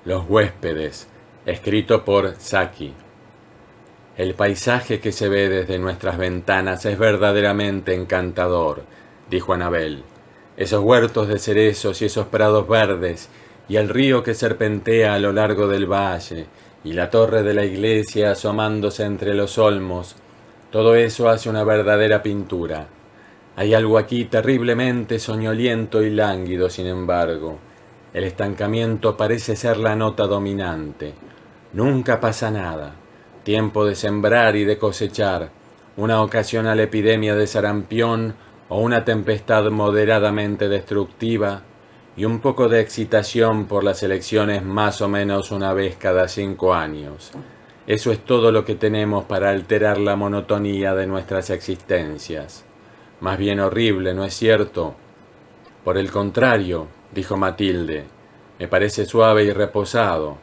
Los huéspedes, escrito por Saki. El paisaje que se ve desde nuestras ventanas es verdaderamente encantador, dijo Anabel. Esos huertos de cerezos y esos prados verdes, y el río que serpentea a lo largo del valle, y la torre de la iglesia asomándose entre los olmos, todo eso hace una verdadera pintura. Hay algo aquí terriblemente soñoliento y lánguido, sin embargo. El estancamiento parece ser la nota dominante. Nunca pasa nada. Tiempo de sembrar y de cosechar, una ocasional epidemia de sarampión o una tempestad moderadamente destructiva, y un poco de excitación por las elecciones más o menos una vez cada 5 años. Eso es todo lo que tenemos para alterar la monotonía de nuestras existencias. Más bien horrible, ¿no es cierto? Por el contrario, dijo Matilde, me parece suave y reposado,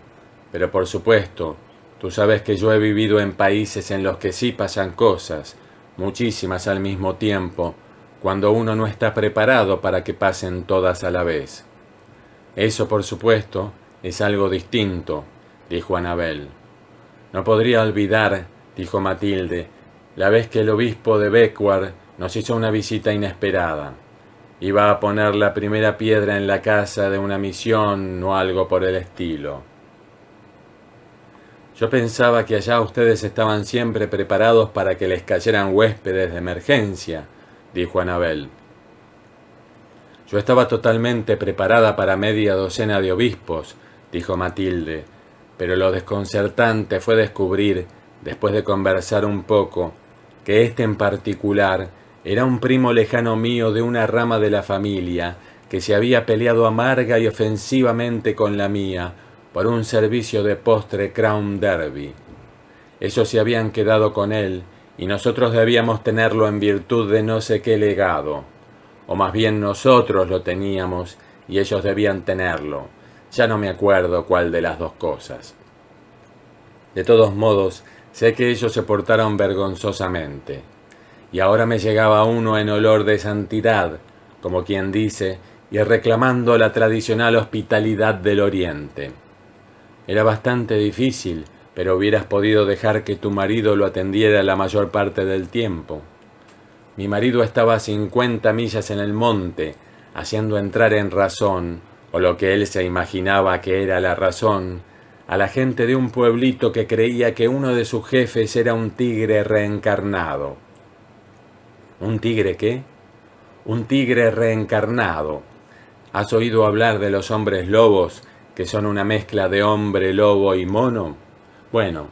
pero por supuesto, tú sabes que yo he vivido en países en los que sí pasan cosas, muchísimas al mismo tiempo, cuando uno no está preparado para que pasen todas a la vez. Eso, por supuesto, es algo distinto, dijo Anabel. No podría olvidar, dijo Matilde, la vez que el obispo de Beckwar nos hizo una visita inesperada. Iba a poner la primera piedra en la casa de una misión o algo por el estilo. Yo pensaba que allá ustedes estaban siempre preparados para que les cayeran huéspedes de emergencia, dijo Anabel. Yo estaba totalmente preparada para media docena de obispos, dijo Matilde, pero lo desconcertante fue descubrir, después de conversar un poco, que este en particular era un primo lejano mío de una rama de la familia que se había peleado amarga y ofensivamente con la mía por un servicio de postre Crown Derby. Ellos se habían quedado con él y nosotros debíamos tenerlo en virtud de no sé qué legado. O más bien nosotros lo teníamos y ellos debían tenerlo. Ya no me acuerdo cuál de las dos cosas. De todos modos, sé que ellos se portaron vergonzosamente. Y ahora me llegaba uno en olor de santidad, como quien dice, y reclamando la tradicional hospitalidad del Oriente. Era bastante difícil, pero hubieras podido dejar que tu marido lo atendiera la mayor parte del tiempo. Mi marido estaba a 50 millas en el monte, haciendo entrar en razón, o lo que él se imaginaba que era la razón, a la gente de un pueblito que creía que uno de sus jefes era un tigre reencarnado. ¿Un tigre qué? Un tigre reencarnado. ¿Has oído hablar de los hombres lobos, que son una mezcla de hombre, lobo y mono? Bueno,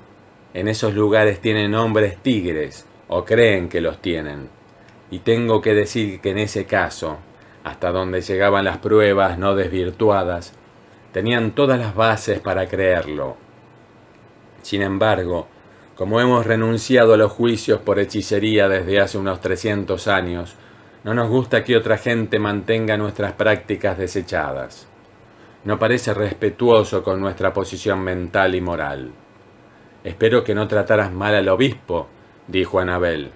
en esos lugares tienen hombres tigres, o creen que los tienen. Y tengo que decir que en ese caso, hasta donde llegaban las pruebas no desvirtuadas, tenían todas las bases para creerlo. Sin embargo, como hemos renunciado a los juicios por hechicería desde hace unos 300 años, no nos gusta que otra gente mantenga nuestras prácticas desechadas. No parece respetuoso con nuestra posición mental y moral. Espero que no trataras mal al obispo, dijo Anabel.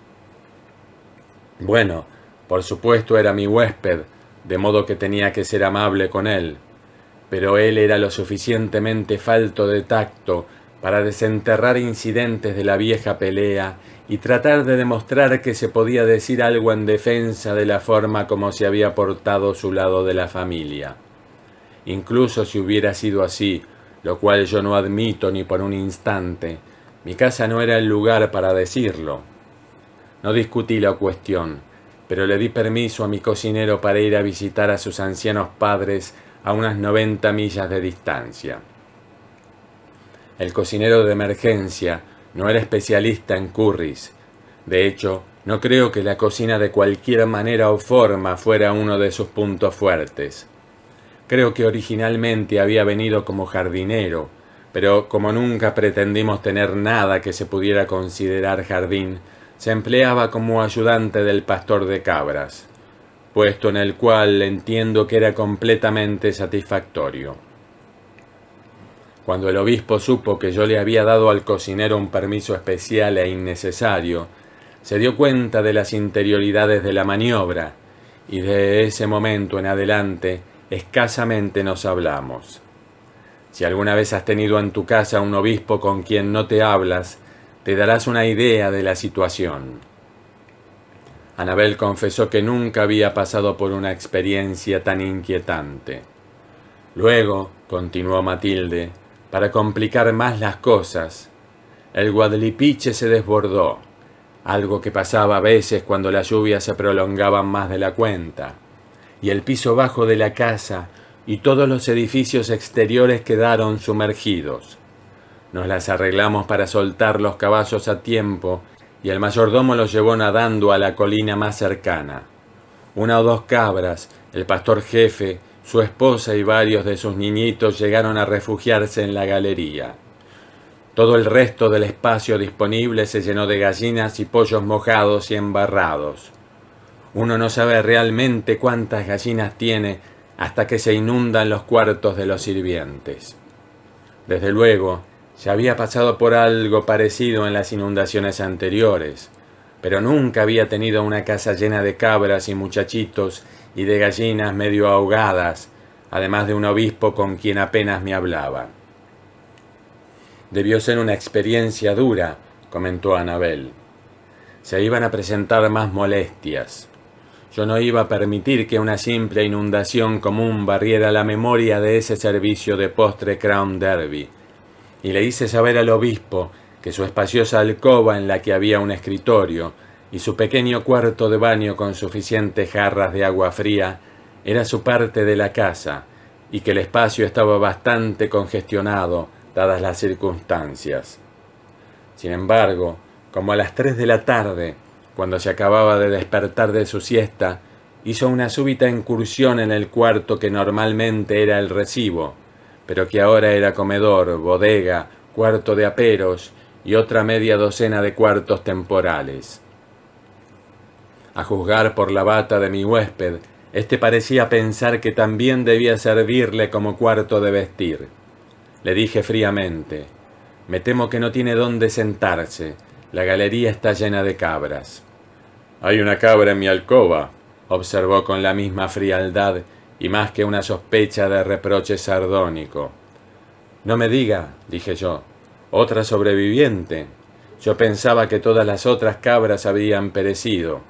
Bueno, por supuesto era mi huésped, de modo que tenía que ser amable con él, pero él era lo suficientemente falto de tacto para desenterrar incidentes de la vieja pelea y tratar de demostrar que se podía decir algo en defensa de la forma como se había portado su lado de la familia. Incluso si hubiera sido así, lo cual yo no admito ni por un instante, mi casa no era el lugar para decirlo. No discutí la cuestión, pero le di permiso a mi cocinero para ir a visitar a sus ancianos padres a unas 90 millas de distancia. El cocinero de emergencia no era especialista en curries. De hecho, no creo que la cocina de cualquier manera o forma fuera uno de sus puntos fuertes. Creo que originalmente había venido como jardinero, pero como nunca pretendimos tener nada que se pudiera considerar jardín, se empleaba como ayudante del pastor de cabras, puesto en el cual entiendo que era completamente satisfactorio. Cuando el obispo supo que yo le había dado al cocinero un permiso especial e innecesario, se dio cuenta de las interioridades de la maniobra, y de ese momento en adelante escasamente nos hablamos. Si alguna vez has tenido en tu casa un obispo con quien no te hablas, te darás una idea de la situación. Anabel confesó que nunca había pasado por una experiencia tan inquietante. Luego, continuó Matilde, para complicar más las cosas, el Guadalipiche se desbordó, algo que pasaba a veces cuando las lluvias se prolongaban más de la cuenta, y el piso bajo de la casa y todos los edificios exteriores quedaron sumergidos. Nos las arreglamos para soltar los caballos a tiempo y el mayordomo los llevó nadando a la colina más cercana. Una o dos cabras, el pastor jefe, su esposa y varios de sus niñitos llegaron a refugiarse en la galería. Todo el resto del espacio disponible se llenó de gallinas y pollos mojados y embarrados. Uno no sabe realmente cuántas gallinas tiene hasta que se inundan los cuartos de los sirvientes. Desde luego, ya había pasado por algo parecido en las inundaciones anteriores, pero nunca había tenido una casa llena de cabras y muchachitos y de gallinas medio ahogadas, además de un obispo con quien apenas me hablaba. Debió ser una experiencia dura, comentó Anabel. Se iban a presentar más molestias. Yo no iba a permitir que una simple inundación común barriera la memoria de ese servicio de postre Crown Derby, y le hice saber al obispo que su espaciosa alcoba en la que había un escritorio y su pequeño cuarto de baño con suficientes jarras de agua fría era su parte de la casa y que el espacio estaba bastante congestionado dadas las circunstancias. Sin embargo, como a las 3 de la tarde, cuando se acababa de despertar de su siesta, hizo una súbita incursión en el cuarto que normalmente era el recibo, pero que ahora era comedor, bodega, cuarto de aperos y otra media docena de cuartos temporales. A juzgar por la bata de mi huésped, éste parecía pensar que también debía servirle como cuarto de vestir. Le dije fríamente: «Me temo que no tiene dónde sentarse. La galería está llena de cabras». «Hay una cabra en mi alcoba», observó con la misma frialdad y más que una sospecha de reproche sardónico. «No me diga», dije yo, «otra sobreviviente. Yo pensaba que todas las otras cabras habían perecido».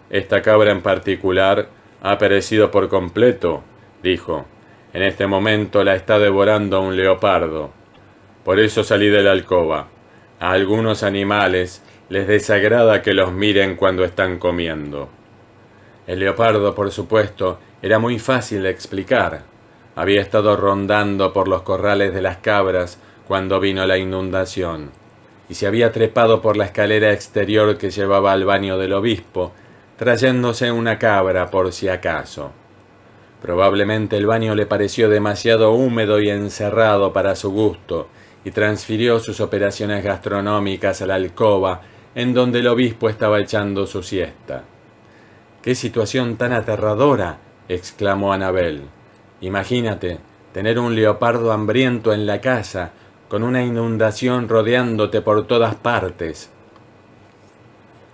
«Esta cabra en particular ha perecido por completo», dijo. «En este momento la está devorando un leopardo. Por eso salí de la alcoba. A algunos animales les desagrada que los miren cuando están comiendo». El leopardo, por supuesto, era muy fácil de explicar. Había estado rondando por los corrales de las cabras cuando vino la inundación, y se había trepado por la escalera exterior que llevaba al baño del obispo, trayéndose una cabra por si acaso. Probablemente el baño le pareció demasiado húmedo y encerrado para su gusto, y transfirió sus operaciones gastronómicas a la alcoba, en donde el obispo estaba echando su siesta. «¡Qué situación tan aterradora!», exclamó Anabel. «Imagínate, tener un leopardo hambriento en la casa, con una inundación rodeándote por todas partes».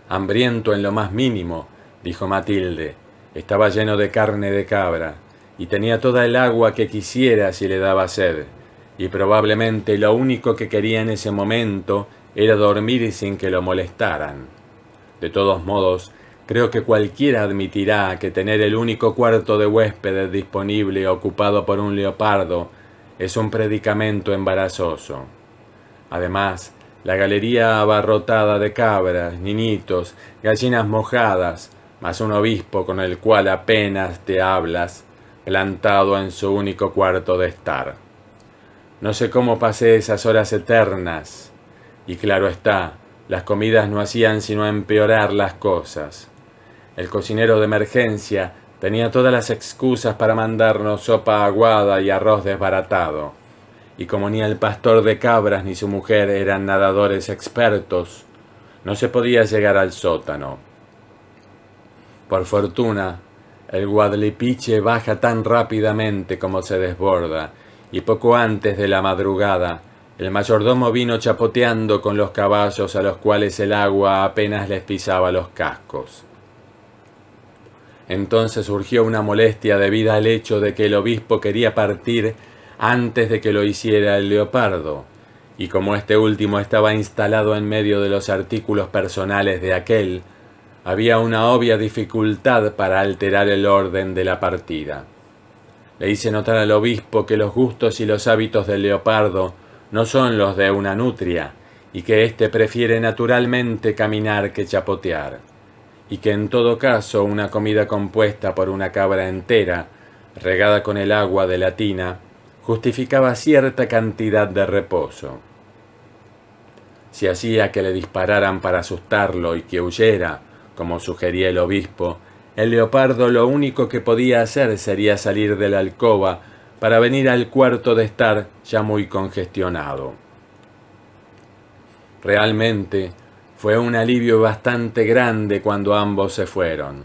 «Hambriento en lo más mínimo», dijo Matilde. «Estaba lleno de carne de cabra, y tenía toda el agua que quisiera si le daba sed, y probablemente lo único que quería en ese momento era dormir sin que lo molestaran. De todos modos, creo que cualquiera admitirá que tener el único cuarto de huéspedes disponible ocupado por un leopardo es un predicamento embarazoso. Además, la galería abarrotada de cabras, niñitos, gallinas mojadas, más un obispo con el cual apenas te hablas, plantado en su único cuarto de estar. No sé cómo pasé esas horas eternas, y claro está, las comidas no hacían sino empeorar las cosas. El cocinero de emergencia tenía todas las excusas para mandarnos sopa aguada y arroz desbaratado, y como ni el pastor de cabras ni su mujer eran nadadores expertos, no se podía llegar al sótano. Por fortuna, el Guadalipiche baja tan rápidamente como se desborda, y poco antes de la madrugada, el mayordomo vino chapoteando con los caballos a los cuales el agua apenas les pisaba los cascos. Entonces surgió una molestia debida al hecho de que el obispo quería partir antes de que lo hiciera el leopardo, y como este último estaba instalado en medio de los artículos personales de aquel, había una obvia dificultad para alterar el orden de la partida. Le hice notar al obispo que los gustos y los hábitos del leopardo no son los de una nutria, y que éste prefiere naturalmente caminar que chapotear, y que en todo caso una comida compuesta por una cabra entera, regada con el agua de la tina, justificaba cierta cantidad de reposo. Si hacía que le dispararan para asustarlo y que huyera, como sugería el obispo, el leopardo lo único que podía hacer sería salir de la alcoba para venir al cuarto de estar ya muy congestionado. Realmente fue un alivio bastante grande cuando ambos se fueron.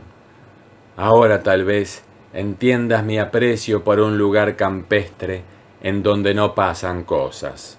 Ahora tal vez entiendas mi aprecio por un lugar campestre en donde no pasan cosas.